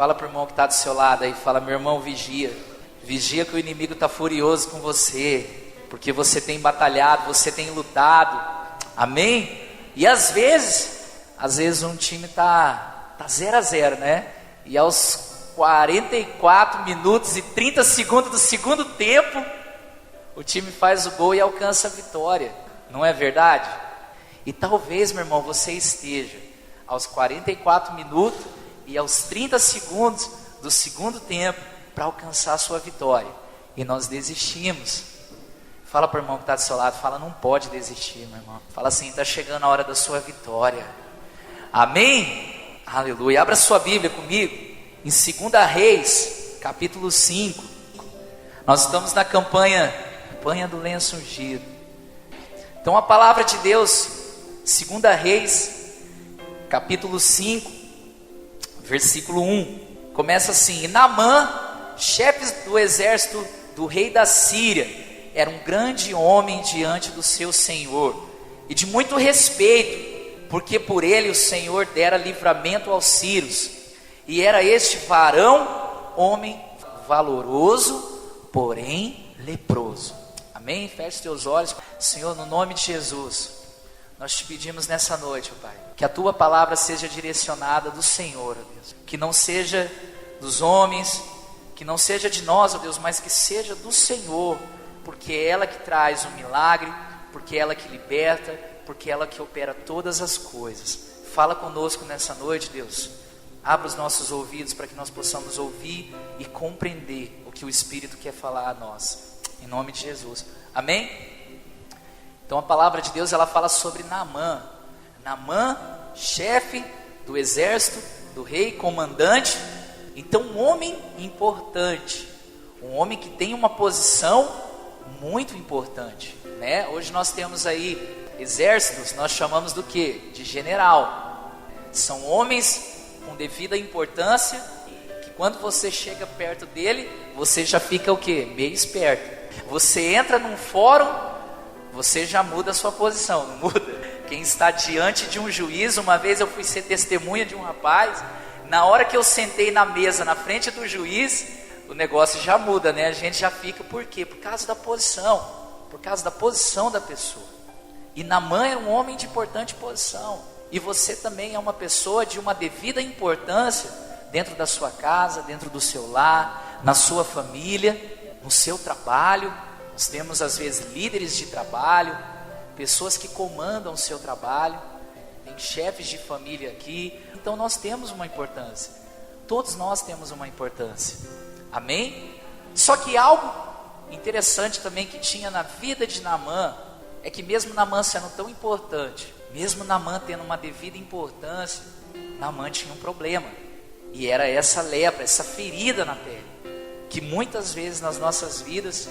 Fala pro irmão que está do seu lado aí, fala: meu irmão, vigia. Vigia que o inimigo está furioso com você, porque você tem batalhado, você tem lutado. Amém? E às vezes um time tá 0-0, né? E aos 44 minutos e 30 segundos do segundo tempo, o time faz o gol e alcança a vitória. Não é verdade? E talvez, meu irmão, você esteja aos 44 minutos e aos 30 segundos do segundo tempo para alcançar a sua vitória. E nós desistimos. Fala para o irmão que está do seu lado, fala: não pode desistir, meu irmão. Fala assim: está chegando a hora da sua vitória. Amém? Aleluia. Abra sua Bíblia comigo em 2 Reis, capítulo 5. Nós estamos na campanha do lenço ungido. Então a palavra de Deus, 2 Reis, capítulo 5, versículo 1, começa assim: e Naamã, chefe do exército do rei da Síria, era um grande homem diante do seu senhor, e de muito respeito, porque por ele o Senhor dera livramento aos sírios. E era este varão, homem valoroso, porém leproso. Amém? Feche os teus olhos. Senhor, no nome de Jesus, nós te pedimos nessa noite, ó Pai, que a tua palavra seja direcionada do Senhor, ó Deus. Que não seja dos homens, que não seja de nós, ó Deus, mas que seja do Senhor, porque é ela que traz o milagre, porque é ela que liberta, porque é ela que opera todas as coisas. Fala conosco nessa noite, Deus. Abra os nossos ouvidos para que nós possamos ouvir e compreender o que o Espírito quer falar a nós. Em nome de Jesus. Amém? Então a palavra de Deus, ela fala sobre Naamã. Naamã, chefe do exército do rei, comandante. Então um homem importante, um homem que tem uma posição muito importante, né? Hoje nós temos aí exércitos, nós chamamos do que? De general. São homens com devida importância, que quando você chega perto dele, você já fica o que? Meio esperto. Você entra num fórum, você já muda a sua posição, não muda? Quem está diante de um juiz, uma vez eu fui ser testemunha de um rapaz, na hora que eu sentei na mesa, na frente do juiz, o negócio já muda, né? A gente já fica, por quê? Por causa da posição da pessoa. E Naamã era um homem de importante posição, e você também é uma pessoa de uma devida importância, dentro da sua casa, dentro do seu lar, na sua família, no seu trabalho. Nós temos às vezes líderes de trabalho, pessoas que comandam o seu trabalho, tem chefes de família aqui, então nós temos uma importância, todos nós temos uma importância, amém? Só que algo interessante também que tinha na vida de Naamã, é que mesmo Naamã sendo tão importante, mesmo Naamã tendo uma devida importância, Naamã tinha um problema, e era essa lepra, essa ferida na pele, que muitas vezes nas nossas vidas,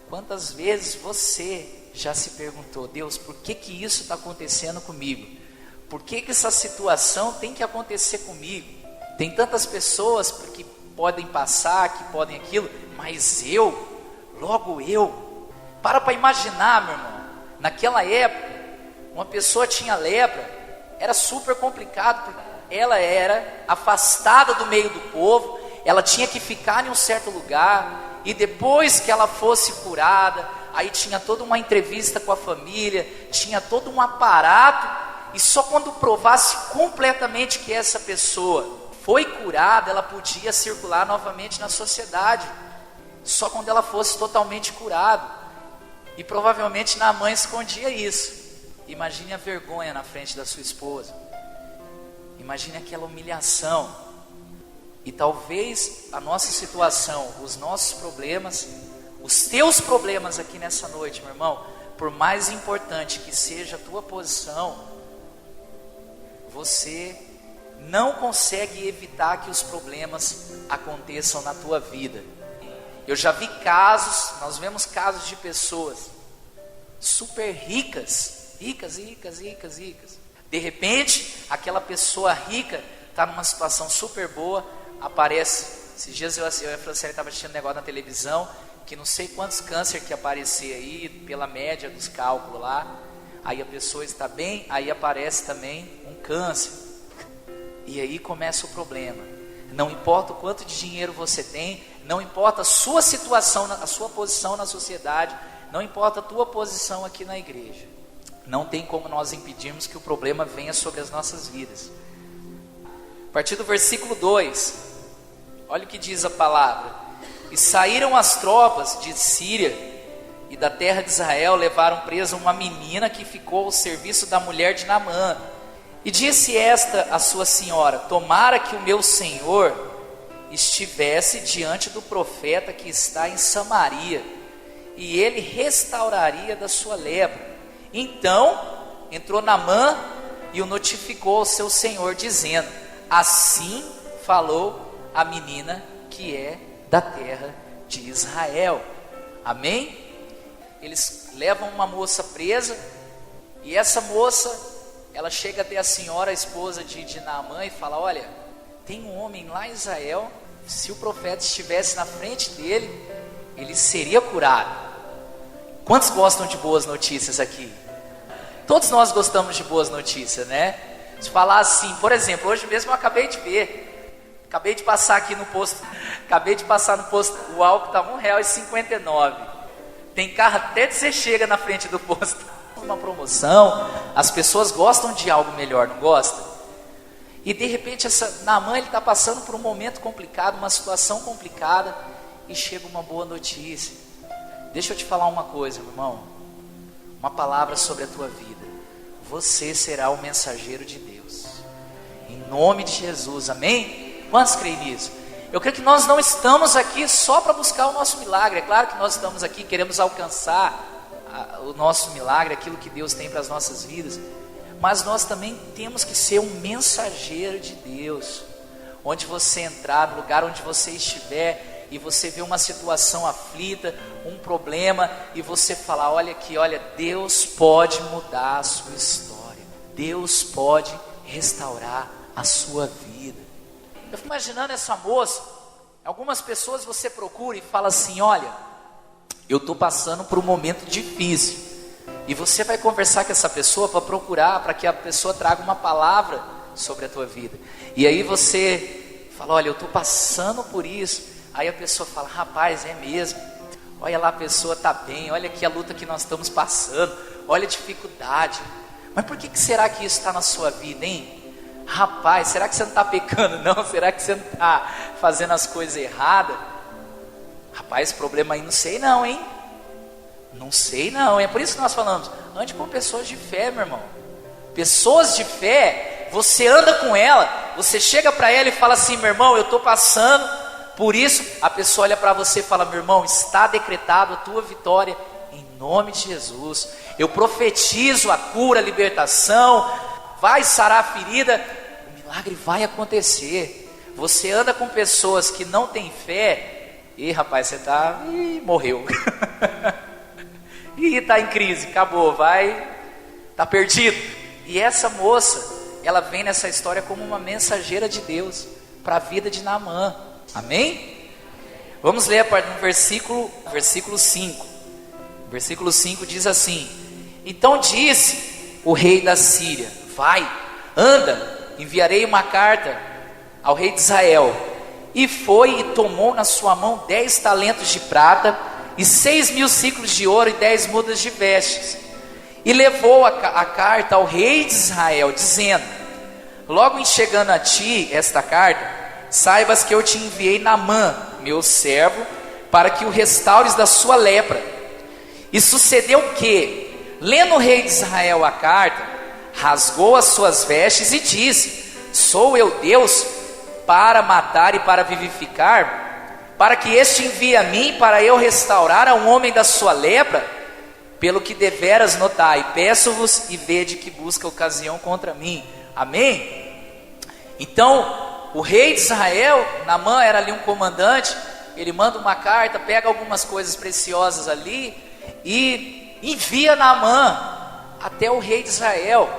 quantas vezes você já se perguntou: Deus, por que isso está acontecendo comigo? Por que essa situação tem que acontecer comigo? Tem tantas pessoas que podem passar, que podem aquilo, mas logo eu. Para imaginar, meu irmão, naquela época, uma pessoa tinha lepra, era super complicado, porque ela era afastada do meio do povo, ela tinha que ficar em um certo lugar, e depois que ela fosse curada, aí tinha toda uma entrevista com a família, tinha todo um aparato, e só quando provasse completamente que essa pessoa foi curada, ela podia circular novamente na sociedade, só quando ela fosse totalmente curada. E provavelmente Naamã escondia isso. Imagine a vergonha na frente da sua esposa, imagine aquela humilhação. E talvez a nossa situação, os nossos problemas, os teus problemas aqui nessa noite, meu irmão, por mais importante que seja a tua posição, você não consegue evitar que os problemas aconteçam na tua vida. Eu já vi casos, nós vemos casos de pessoas super ricas. De repente, aquela pessoa rica está numa situação super boa, aparece. Esses dias eu e a Franciele estava assistindo um negócio na televisão, que não sei quantos câncer que aparecer aí, pela média dos cálculos lá, aí a pessoa está bem, aí aparece também um câncer, e aí começa o problema. não importa o quanto de dinheiro você tem, não importa a sua situação, a sua posição na sociedade, não importa a tua posição aqui na igreja, não tem como nós impedirmos que o problema venha sobre as nossas vidas. A partir do versículo 2, olha o que diz a palavra: e saíram as tropas de Síria e da terra de Israel, levaram presa uma menina que ficou ao serviço da mulher de Naamã. E disse esta a sua senhora: tomara que o meu senhor estivesse diante do profeta que está em Samaria, e ele restauraria da sua lepra. Então entrou Naamã e o notificou ao seu senhor, dizendo: assim falou a menina que é da terra de Israel. Amém? Eles levam uma moça presa, e essa moça, ela chega até a senhora, a esposa de Naamã, e fala: olha, tem um homem lá em Israel, se o profeta estivesse na frente dele, ele seria curado. Quantos gostam de boas notícias aqui? Todos nós gostamos de boas notícias, né? De falar assim, por exemplo, hoje mesmo eu acabei de ver, acabei de passar aqui no posto, o álcool está R$1,59. Tem carro até que você chega na frente do posto. Uma promoção, as pessoas gostam de algo melhor, não gostam? E de repente Naamã, ele está passando por um momento complicado, uma situação complicada, e chega uma boa notícia. Deixa eu te falar uma coisa, meu irmão, uma palavra sobre a tua vida: você será o mensageiro de Deus, em nome de Jesus, amém? Quantos creem nisso? Eu creio que nós não estamos aqui só para buscar o nosso milagre. É claro que nós estamos aqui, queremos alcançar o nosso milagre, aquilo que Deus tem para as nossas vidas, mas nós também temos que ser um mensageiro de Deus. Onde você entrar, no lugar onde você estiver, e você vê uma situação aflita, um problema, e você falar: olha aqui, olha, Deus pode mudar a sua história, Deus pode restaurar a sua vida. Eu fico imaginando essa moça. Algumas pessoas você procura e fala assim: olha, eu estou passando por um momento difícil, e você vai conversar com essa pessoa para procurar, para que a pessoa traga uma palavra sobre a tua vida. E aí você fala: olha, eu estou passando por isso. Aí a pessoa fala: rapaz, é mesmo, olha lá, a pessoa está bem, olha aqui a luta que nós estamos passando, olha a dificuldade. Mas por que será que isso está na sua vida, hein? Rapaz, será que você não está pecando não? Será que você não está fazendo as coisas erradas? Rapaz, esse problema aí não sei não, hein? Não sei não. É por isso que nós falamos: ande com pessoas de fé, meu irmão. Pessoas de fé, você anda com ela, você chega para ela e fala assim: meu irmão, eu estou passando por isso. A pessoa olha para você e fala: meu irmão, está decretado a tua vitória em nome de Jesus. Eu profetizo a cura, a libertação, vai sarar a ferida, o milagre vai acontecer. Você anda com pessoas que não têm fé, e rapaz, você está, morreu. E está em crise, acabou, está perdido. E essa moça, ela vem nessa história como uma mensageira de Deus para a vida de Naamã. Amém? Vamos ler no versículo 5. Versículo 5 diz assim: então disse o rei da Síria: vai, anda, enviarei uma carta ao rei de Israel. E foi e tomou na sua mão 10 talentos de prata e 6.000 siclos de ouro e 10 mudas de vestes. E levou a carta ao rei de Israel, dizendo: logo em chegando a ti esta carta, saibas que eu te enviei Naamã, meu servo, para que o restaures da sua lepra. E sucedeu que, lendo o rei de Israel a carta, rasgou as suas vestes e disse: sou eu Deus para matar e para vivificar, para que este envie a mim para eu restaurar a um homem da sua lepra? Pelo que deveras notai, peço-vos e vede que busca ocasião contra mim. Amém? Então o rei de Israel, Naamã era ali um comandante, ele manda uma carta, pega algumas coisas preciosas ali e envia Naamã até o rei de Israel.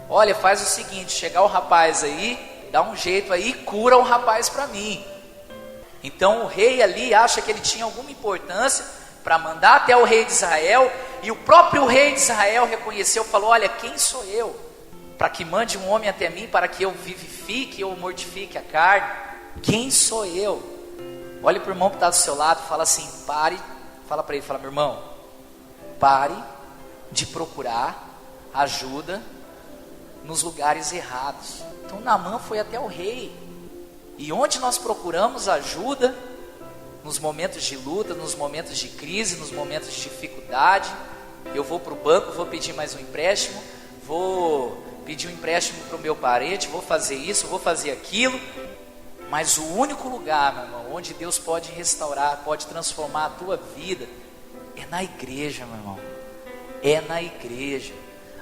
Olha, faz o seguinte: chegar o rapaz aí, dá um jeito aí, cura o rapaz para mim. Então o rei ali acha que ele tinha alguma importância para mandar até o rei de Israel, e o próprio rei de Israel reconheceu, falou: olha, quem sou eu para que mande um homem até mim, para que eu vivifique ou mortifique a carne? Quem sou eu? Olhe para o irmão que está do seu lado e fala assim, pare, fala para ele, fala, meu irmão, pare de procurar ajuda nos lugares errados. Então Naamã foi até o rei, e onde nós procuramos ajuda, nos momentos de luta, nos momentos de crise, nos momentos de dificuldade, eu vou para o banco, vou pedir mais um empréstimo, vou pedir um empréstimo para o meu parente, vou fazer isso, vou fazer aquilo, mas o único lugar, meu irmão, onde Deus pode restaurar, pode transformar a tua vida, é na igreja, meu irmão, é na igreja.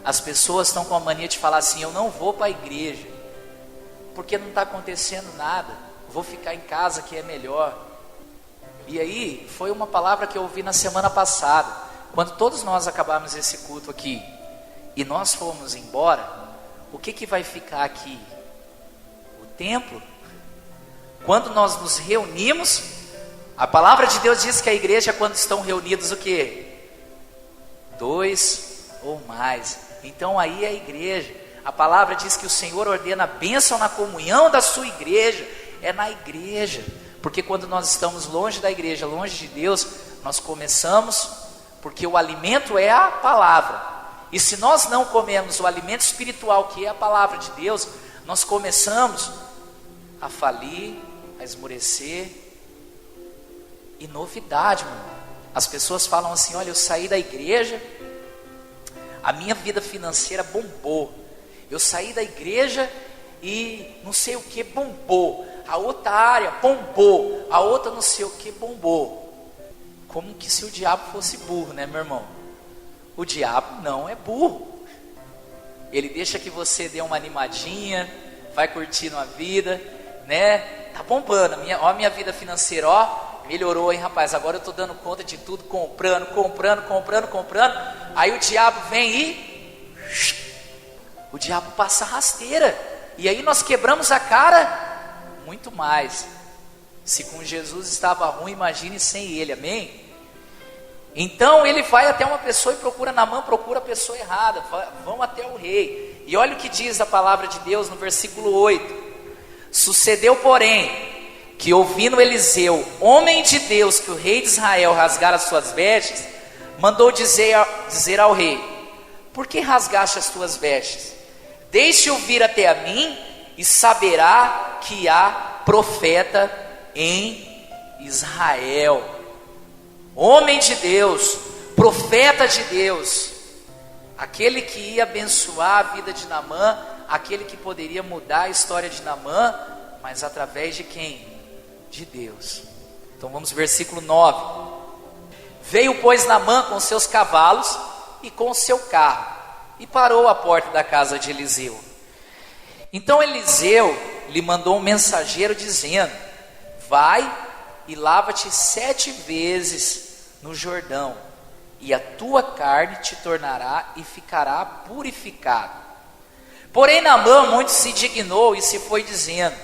As pessoas estão com a mania de falar assim, eu não vou para a igreja, porque não está acontecendo nada, vou ficar em casa que é melhor. E aí, foi uma palavra que eu ouvi na semana passada, quando todos nós acabarmos esse culto aqui, e nós formos embora, o que vai ficar aqui? O templo. Quando nós nos reunimos, a palavra de Deus diz que a igreja, quando estão reunidos, o quê? 2 ou mais. Então aí é a igreja. A palavra diz que o Senhor ordena a bênção na comunhão da sua igreja. É na igreja. Porque quando nós estamos longe da igreja, longe de Deus, nós começamos, porque o alimento é a palavra. E se nós não comemos o alimento espiritual, que é a palavra de Deus, nós começamos a falir, a esmorecer. E novidade, meu irmão. As pessoas falam assim, olha, eu saí da igreja, a minha vida financeira bombou. Eu saí da igreja e não sei o que bombou. A outra área bombou, a outra não sei o que bombou. Como que se o diabo fosse burro, né, meu irmão? O diabo não é burro. Ele deixa que você dê uma animadinha, vai curtindo a vida, né? Tá bombando, a minha vida financeira, ó, melhorou, hein, rapaz? Agora eu tô dando conta de tudo, comprando. Aí o diabo vem e o diabo passa rasteira. E aí nós quebramos a cara. Muito mais. Se com Jesus estava ruim, imagine sem ele, amém? Então ele vai até uma pessoa e procura Naamã, procura a pessoa errada, vão até o rei. E olha o que diz a palavra de Deus no versículo 8. Sucedeu, porém, que ouvindo Eliseu, homem de Deus, que o rei de Israel rasgara as suas vestes, mandou dizer ao rei, por que rasgaste as tuas vestes? Deixe-o vir até a mim, e saberá que há profeta em Israel. Homem de Deus, profeta de Deus, aquele que ia abençoar a vida de Naamã, aquele que poderia mudar a história de Naamã, mas através de quem? De Deus. Então vamos versículo 9. Veio, pois, Naamã com seus cavalos e com o seu carro, e parou à porta da casa de Eliseu. Então Eliseu lhe mandou um mensageiro dizendo, vai e lava-te 7 vezes no Jordão, e a tua carne te tornará e ficará purificado. Porém Naamã muito se indignou e se foi dizendo,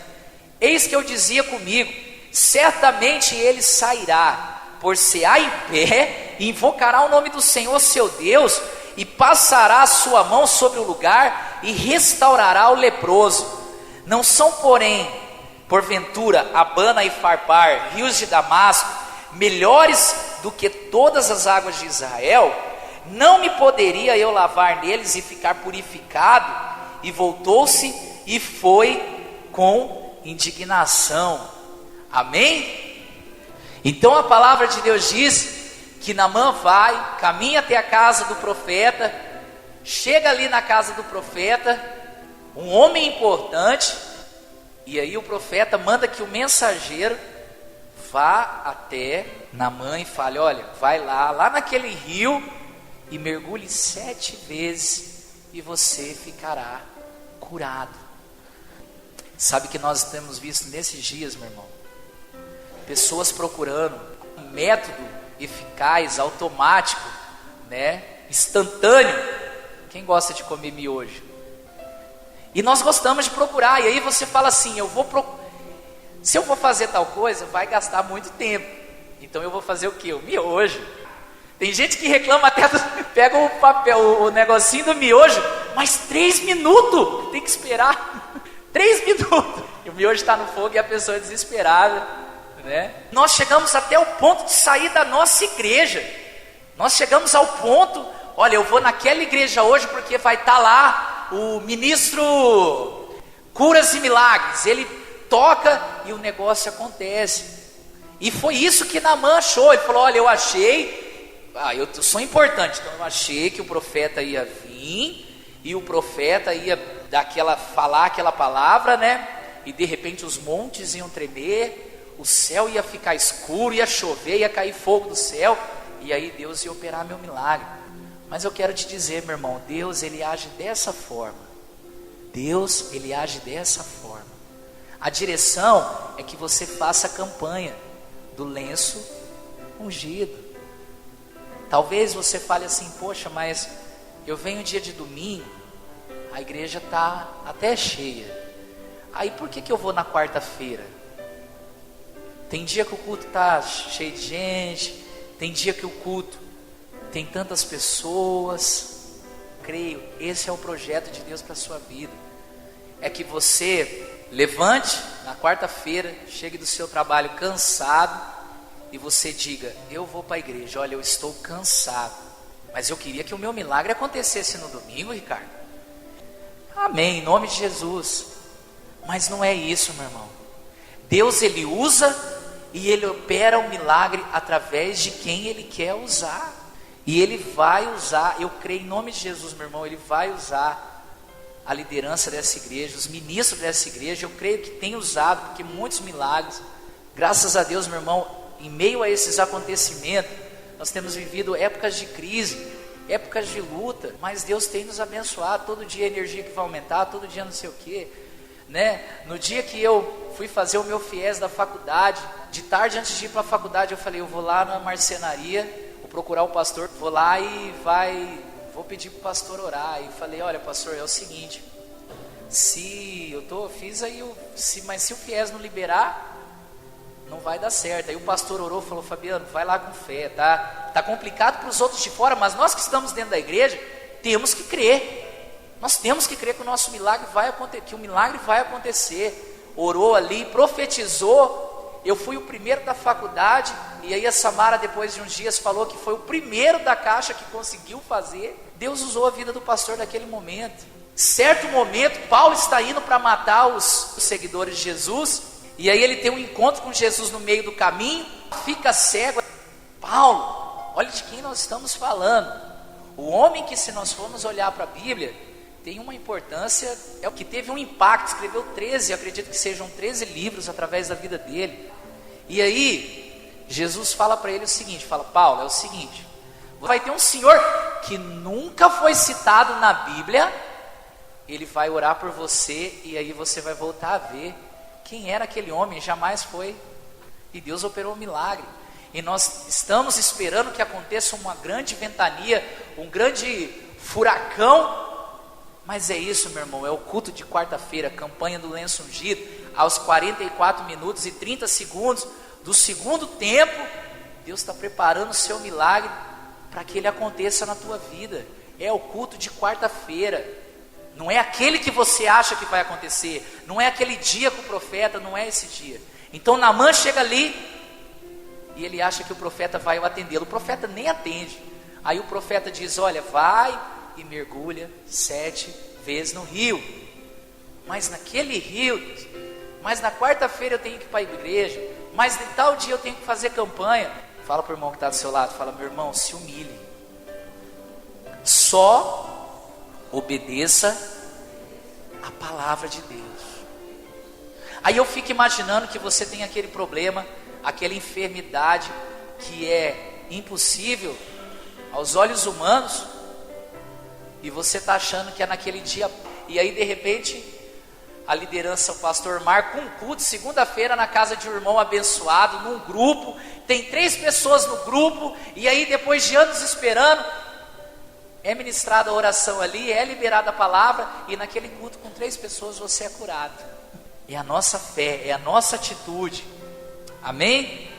eis que eu dizia comigo, certamente ele sairá, por-se-á em pé, e invocará o nome do Senhor seu Deus, e passará a sua mão sobre o lugar, e restaurará o leproso. Não são, porém, porventura, Abana e Farpar, rios de Damasco, melhores do que todas as águas de Israel? Não me poderia eu lavar neles e ficar purificado? E voltou-se e foi com indignação. Amém? Então a palavra de Deus diz que Naamã vai, caminha até a casa do profeta, chega ali na casa do profeta, um homem importante, e aí o profeta manda que o mensageiro vá até Naamã e fale, olha, vai lá naquele rio e mergulhe 7 vezes e você ficará curado. Sabe que nós temos visto nesses dias, meu irmão, pessoas procurando um método eficaz, automático, né, instantâneo. Quem gosta de comer miojo? E nós gostamos de procurar, e aí você fala assim, se eu vou fazer tal coisa, vai gastar muito tempo, então eu vou fazer o quê? O miojo. Tem gente que reclama até, pega o papel, o negocinho do miojo, mas 3 minutos, tem que esperar, 3 minutos, o miojo está no fogo e a pessoa é desesperada, né? Nós chegamos até o ponto de sair da nossa igreja. Nós chegamos ao ponto, olha, eu vou naquela igreja hoje porque vai estar lá o ministro Curas e Milagres. Ele toca e o negócio acontece. E foi isso que Naamã achou. Ele falou, olha, eu achei, eu sou importante, então eu achei que o profeta ia vir e o profeta ia falar aquela palavra, né? E de repente os montes iam tremer, o céu ia ficar escuro, ia chover, ia cair fogo do céu, e aí Deus ia operar meu milagre. Mas eu quero te dizer, meu irmão, Deus, ele age dessa forma. Deus, ele age dessa forma. A direção é que você faça a campanha do lenço ungido. Talvez você fale assim, poxa, mas eu venho dia de domingo, a igreja está até cheia. Aí por que eu vou na quarta-feira? Tem dia que o culto está cheio de gente, tem dia que o culto tem tantas pessoas. Creio, esse é o projeto de Deus para a sua vida. É que você levante na quarta-feira, chegue do seu trabalho cansado e você diga, eu vou para a igreja, olha, eu estou cansado, mas eu queria que o meu milagre acontecesse no domingo, Ricardo. Amém, em nome de Jesus. Mas não é isso, meu irmão. Deus, ele usa e ele opera o milagre através de quem ele quer usar. E ele vai usar, eu creio em nome de Jesus, meu irmão, ele vai usar a liderança dessa igreja, os ministros dessa igreja. Eu creio que tem usado, porque muitos milagres, graças a Deus, meu irmão, em meio a esses acontecimentos, nós temos vivido épocas de crise, épocas de luta, mas Deus tem nos abençoado. Todo dia a energia que vai aumentar, todo dia não sei o que, né? No dia que eu fui fazer o meu FIES da faculdade, de tarde antes de ir para a faculdade, eu falei, eu vou lá na marcenaria, vou procurar o pastor, vou lá e vou pedir para o pastor orar. E falei, olha pastor, é o seguinte, mas se o FIES não liberar, não vai dar certo. Aí o pastor orou, falou, Fabiano, vai lá com fé, tá complicado para os outros de fora, mas nós que estamos dentro da igreja, temos que crer. Nós temos que crer que o nosso milagre vai acontecer, que o milagre vai acontecer. Orou ali, profetizou. Eu fui o primeiro da faculdade, e aí a Samara, depois de uns dias, falou que foi o primeiro da caixa que conseguiu fazer. Deus usou a vida do pastor naquele momento. Certo momento, Paulo está indo para matar os seguidores de Jesus, e aí ele tem um encontro com Jesus no meio do caminho, fica cego. Paulo, olha de quem nós estamos falando. O homem que, se nós formos olhar para a Bíblia, tem uma importância, é o que teve um impacto, escreveu 13, acredito que sejam 13 livros através da vida dele. E aí, Jesus fala para ele o seguinte, fala, Paulo, é o seguinte, vai ter um senhor que nunca foi citado na Bíblia, ele vai orar por você, e aí você vai voltar a ver quem era aquele homem, jamais foi, e Deus operou um milagre. E nós estamos esperando que aconteça uma grande ventania, um grande furacão. Mas é isso, meu irmão, é o culto de quarta-feira, campanha do lenço ungido, aos 44 minutos e 30 segundos do segundo tempo, Deus está preparando o seu milagre para que ele aconteça na tua vida. É o culto de quarta-feira, não é aquele que você acha que vai acontecer, não é aquele dia com o profeta, não é esse dia. Então Naamã chega ali e ele acha que o profeta vai atendê-lo, o profeta nem atende. Aí o profeta diz, olha, vai e mergulha 7 vezes no rio. Mas naquele rio, mas na quarta-feira eu tenho que ir para a igreja, mas em tal dia eu tenho que fazer campanha. Fala para o irmão que está do seu lado, fala, meu irmão, se humilhe, só obedeça a palavra de Deus. Aí eu fico imaginando que você tem aquele problema, aquela enfermidade que é impossível aos olhos humanos, e você está achando que é naquele dia, e aí de repente a liderança, o pastor marca um culto, segunda-feira na casa de um irmão abençoado, num grupo, tem 3 pessoas no grupo, e aí depois de anos esperando, é ministrada a oração ali, é liberada a palavra, e naquele culto com 3 pessoas você é curado. É a nossa fé, é a nossa atitude, amém?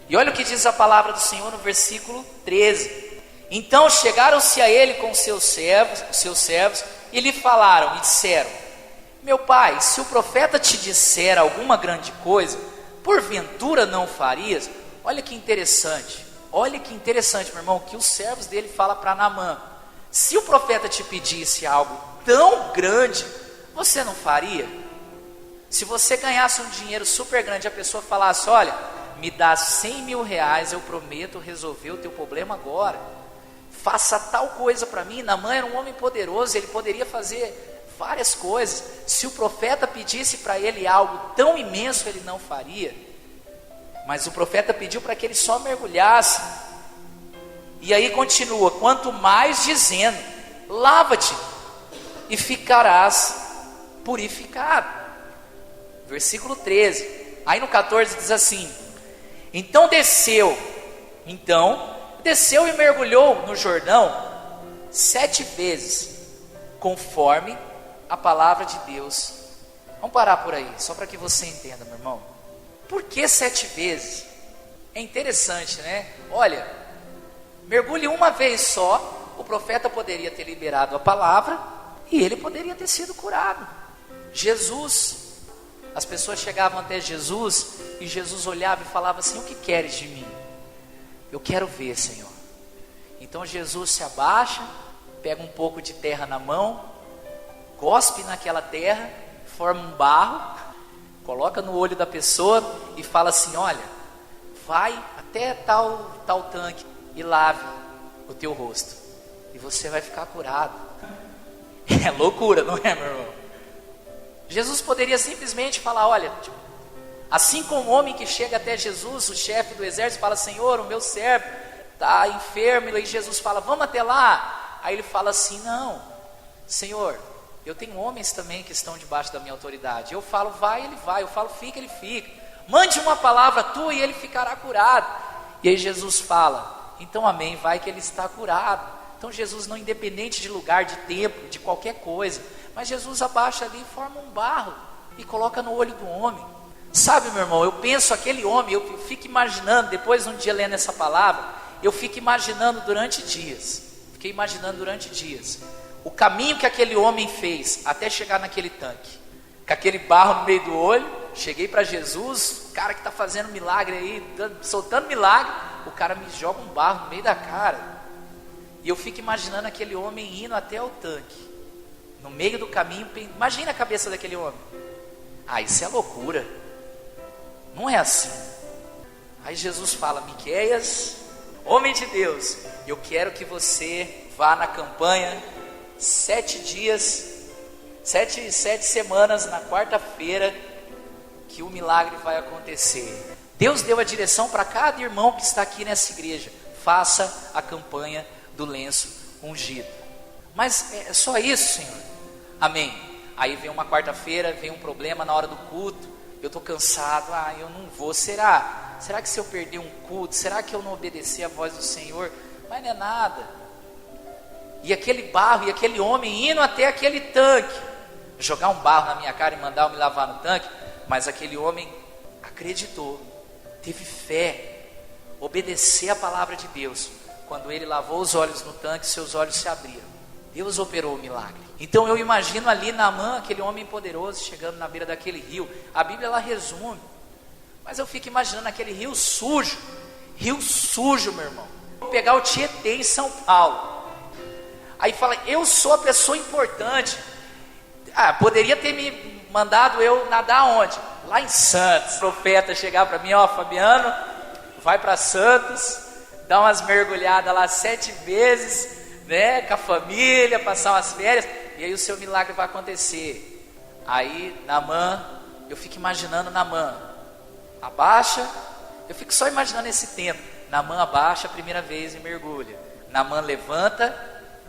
E olha o que diz a palavra do Senhor no versículo 13. Então chegaram-se a ele com seus servos, e lhe falaram, e disseram, Meu pai, se o profeta te disser alguma grande coisa, porventura não farias? Olha que interessante, meu irmão, que os servos dele falam para Naamã: se o profeta te pedisse algo tão grande, você não faria? Se você ganhasse um dinheiro super grande, a pessoa falasse: olha, me dá 100 mil reais, eu prometo resolver o teu problema agora, faça tal coisa para mim. Naamã era um homem poderoso, ele poderia fazer várias coisas. Se o profeta pedisse para ele algo tão imenso, ele não faria. Mas o profeta pediu para que ele só mergulhasse. E aí continua: quanto mais dizendo, lava-te e ficarás purificado. Versículo 13. Aí no 14 diz assim: então desceu e mergulhou no Jordão 7 vezes, conforme a palavra de Deus. Vamos parar por aí, só para que você entenda, meu irmão. Por que 7 vezes? É interessante, né? Olha, mergulhe uma vez só, o profeta poderia ter liberado a palavra e ele poderia ter sido curado. Jesus, as pessoas chegavam até Jesus e Jesus olhava e falava assim: o que queres de mim? Eu quero ver, Senhor. Então Jesus se abaixa, pega um pouco de terra na mão, cospe naquela terra, forma um barro, coloca no olho da pessoa e fala assim: olha, vai até tal tanque e lave o teu rosto e você vai ficar curado. É loucura, não é, meu irmão? Jesus poderia simplesmente falar: olha, assim como o homem que chega até Jesus, o chefe do exército, fala: Senhor, o meu servo está enfermo, e aí Jesus fala: vamos até lá. Aí ele fala assim: não, Senhor, eu tenho homens também que estão debaixo da minha autoridade. Eu falo vai, ele vai. Eu falo fica, ele fica. Mande uma palavra tua e ele ficará curado. E aí Jesus fala: então amém, vai que ele está curado. Então Jesus não, independente de lugar, de tempo, de qualquer coisa, mas Jesus abaixa ali e forma um barro e coloca no olho do homem. Sabe, meu irmão, eu penso aquele homem, eu fico imaginando, depois de um dia lendo essa palavra, eu fico imaginando durante dias. Fiquei imaginando durante dias o caminho que aquele homem fez até chegar naquele tanque, com aquele barro no meio do olho. Cheguei para Jesus, o cara que está fazendo milagre aí, soltando milagre, o cara me joga um barro no meio da cara. E eu fico imaginando aquele homem indo até o tanque, no meio do caminho. Imagina a cabeça daquele homem: ah, isso é loucura, não é assim. Aí Jesus fala: Miqueias, homem de Deus, eu quero que você vá na campanha 7 dias, 7 semanas, na quarta-feira, que o milagre vai acontecer. Deus deu a direção para cada irmão que está aqui nessa igreja: faça a campanha do lenço ungido. Mas é só isso, Senhor? Amém. Aí vem uma quarta-feira, vem um problema na hora do culto, eu estou cansado, eu não vou. Será que se eu perder um culto, será que eu não obedecer a voz do Senhor? Mas não é nada. E aquele barro, e aquele homem indo até aquele tanque, jogar um barro na minha cara e mandar eu me lavar no tanque. Mas aquele homem acreditou, teve fé, obedeceu a palavra de Deus. Quando ele lavou os olhos no tanque, seus olhos se abriram. Deus operou o milagre. Então eu imagino ali Naamã, aquele homem poderoso, chegando na beira daquele rio. A Bíblia ela resume, mas eu fico imaginando aquele rio sujo, meu irmão. Vou pegar o Tietê em São Paulo. Aí fala: eu sou a pessoa importante. Poderia ter me mandado eu nadar onde? Lá em Santos. O profeta chegar para mim: ó, Fabiano, vai para Santos, dá umas mergulhadas lá 7 vezes, né, com a família, passar umas férias, e aí o seu milagre vai acontecer. Aí Naamã, eu fico imaginando Naamã, abaixa, eu fico só imaginando esse tempo. Naamã abaixa a primeira vez e mergulha. Naamã levanta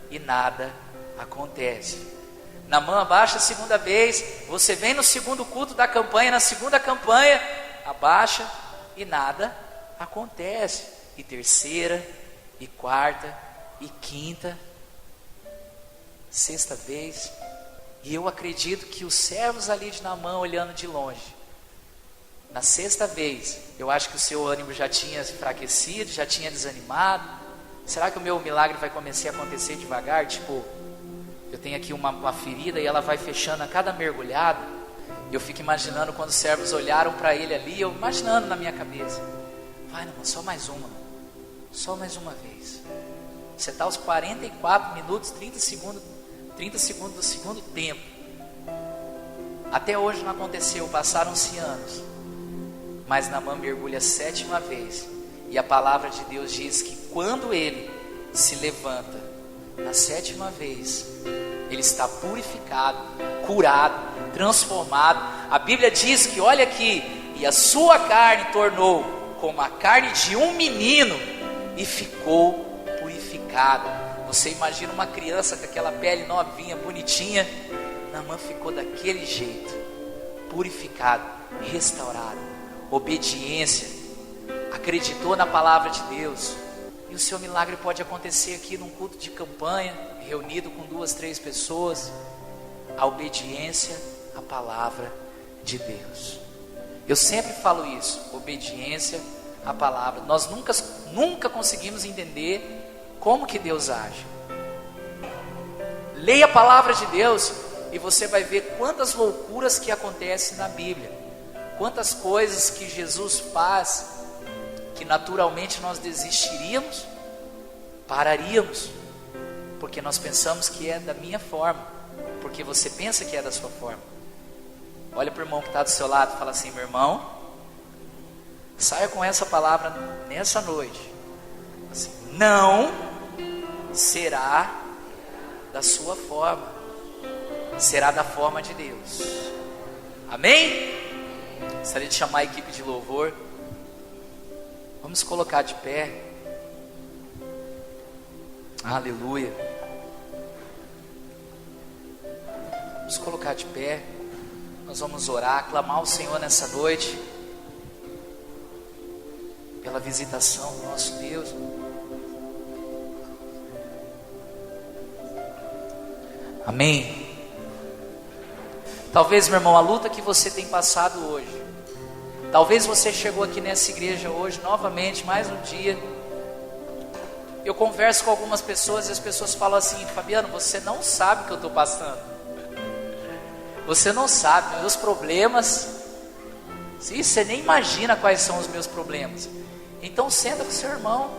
e nada acontece. Naamã abaixa a segunda vez, você vem no segundo culto da campanha, na segunda campanha, abaixa e nada acontece. E terceira, e quarta, e quinta, sexta vez. E eu acredito que os servos ali de Naamã, olhando de longe, na sexta vez, eu acho que o seu ânimo já tinha enfraquecido, já tinha desanimado. Será que o meu milagre vai começar a acontecer devagar? Tipo, eu tenho aqui uma ferida e ela vai fechando a cada mergulhada. E eu fico imaginando quando os servos olharam para ele ali, eu imaginando na minha cabeça: vai, irmão, só mais uma vez. Você está aos 44 minutos, 30 segundos do segundo tempo. Até hoje não aconteceu, passaram-se anos. Mas Naamã mergulha a 7ª vez. E a palavra de Deus diz que quando ele se levanta na 7ª vez, ele está purificado, curado, transformado. A Bíblia diz que, olha aqui, e a sua carne tornou como a carne de um menino e ficou purificado. Você imagina uma criança com aquela pele novinha, bonitinha. Naamã ficou daquele jeito, purificado, restaurado, obediência, acreditou na palavra de Deus. E o seu milagre pode acontecer aqui num culto de campanha, reunido com 2, 3 pessoas. A obediência à palavra de Deus. Eu sempre falo isso, obediência à palavra. Nós nunca conseguimos entender como que Deus age. Leia a palavra de Deus e você vai ver quantas loucuras que acontecem na Bíblia. Quantas coisas que Jesus faz que naturalmente nós desistiríamos, pararíamos, porque nós pensamos que é da minha forma, porque você pensa que é da sua forma. Olha para o irmão que está do seu lado e fala assim: meu irmão, saia com essa palavra nessa noite, assim, não será da sua forma, será da forma de Deus. Amém? Gostaria de chamar a equipe de louvor. Vamos colocar de pé. Aleluia. Vamos colocar de pé. Nós vamos orar, clamar ao Senhor nessa noite pela visitação do nosso Deus. Amém. Talvez, meu irmão, a luta que você tem passado hoje, talvez você chegou aqui nessa igreja hoje, novamente, mais um dia. Eu converso com algumas pessoas e as pessoas falam assim: Fabiano, você não sabe o que eu estou passando. Você não sabe, meus problemas. Sim, você nem imagina quais são os meus problemas. Então senta com seu irmão,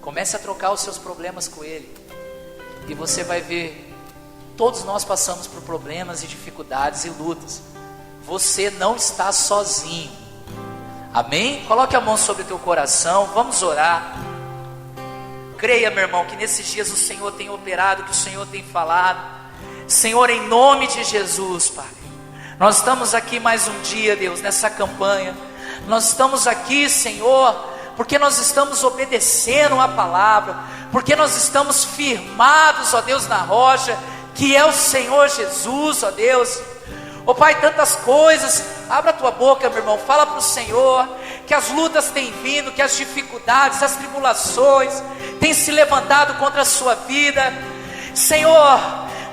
comece a trocar os seus problemas com ele. E você vai ver, todos nós passamos por problemas e dificuldades e lutas. Você não está sozinho. Amém? Coloque a mão sobre o teu coração, vamos orar. Creia, meu irmão, que nesses dias o Senhor tem operado, que o Senhor tem falado. Senhor, em nome de Jesus, Pai, nós estamos aqui mais um dia, Deus, nessa campanha. Nós estamos aqui, Senhor, porque nós estamos obedecendo a palavra, porque nós estamos firmados, ó Deus, na rocha, que é o Senhor Jesus, ó Deus. Ó Pai, tantas coisas. Abra a tua boca, meu irmão, fala para o Senhor que as lutas têm vindo, que as dificuldades, as tribulações têm se levantado contra a sua vida, Senhor,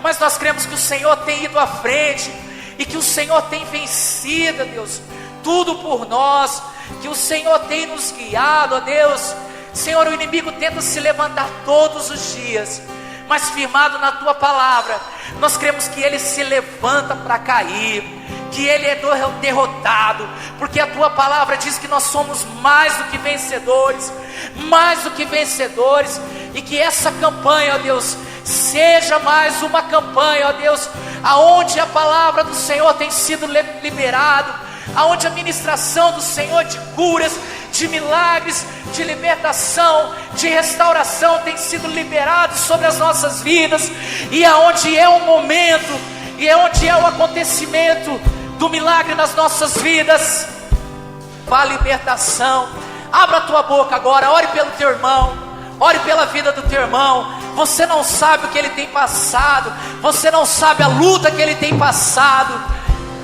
mas nós cremos que o Senhor tem ido à frente e que o Senhor tem vencido, Deus, tudo por nós, que o Senhor tem nos guiado, ó Deus. Senhor, o inimigo tenta se levantar todos os dias, mas firmado na tua palavra, nós cremos que ele se levanta para cair, que ele é derrotado, porque a tua palavra diz que nós somos mais do que vencedores, e que essa campanha, ó Deus, seja mais uma campanha, ó Deus, aonde a palavra do Senhor tem sido liberado, aonde a ministração do Senhor de curas, de milagres, de libertação, de restauração tem sido liberado sobre as nossas vidas, e aonde é o momento, e é onde é o acontecimento do milagre nas nossas vidas. Vá a libertação. Abra a tua boca agora, ore pelo teu irmão, ore pela vida do teu irmão. Você não sabe o que ele tem passado, você não sabe a luta que ele tem passado,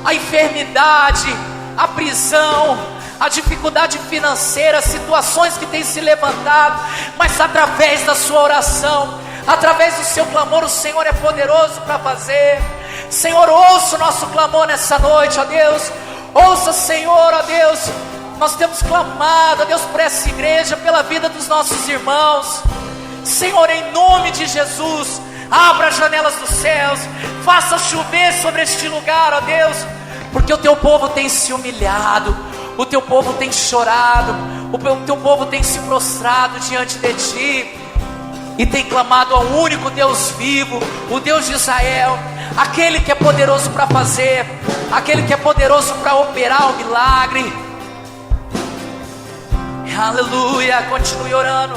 a enfermidade, a prisão, a dificuldade financeira, situações que têm se levantado, mas através da sua oração, através do seu clamor, o Senhor é poderoso para fazer. Senhor, ouça o nosso clamor nessa noite, ó Deus. Ouça, Senhor, ó Deus. Nós temos clamado, ó Deus, por essa igreja, pela vida dos nossos irmãos. Senhor, em nome de Jesus, Abra as janelas dos céus, faça chover sobre este lugar, ó Deus, porque o teu povo tem se humilhado, o teu povo tem chorado, o teu povo tem se prostrado diante de ti e tem clamado ao único Deus vivo, o Deus de Israel, aquele que é poderoso para fazer, aquele que é poderoso para operar o milagre. Aleluia, continue orando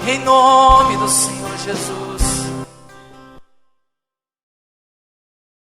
em nome do Senhor Jesus.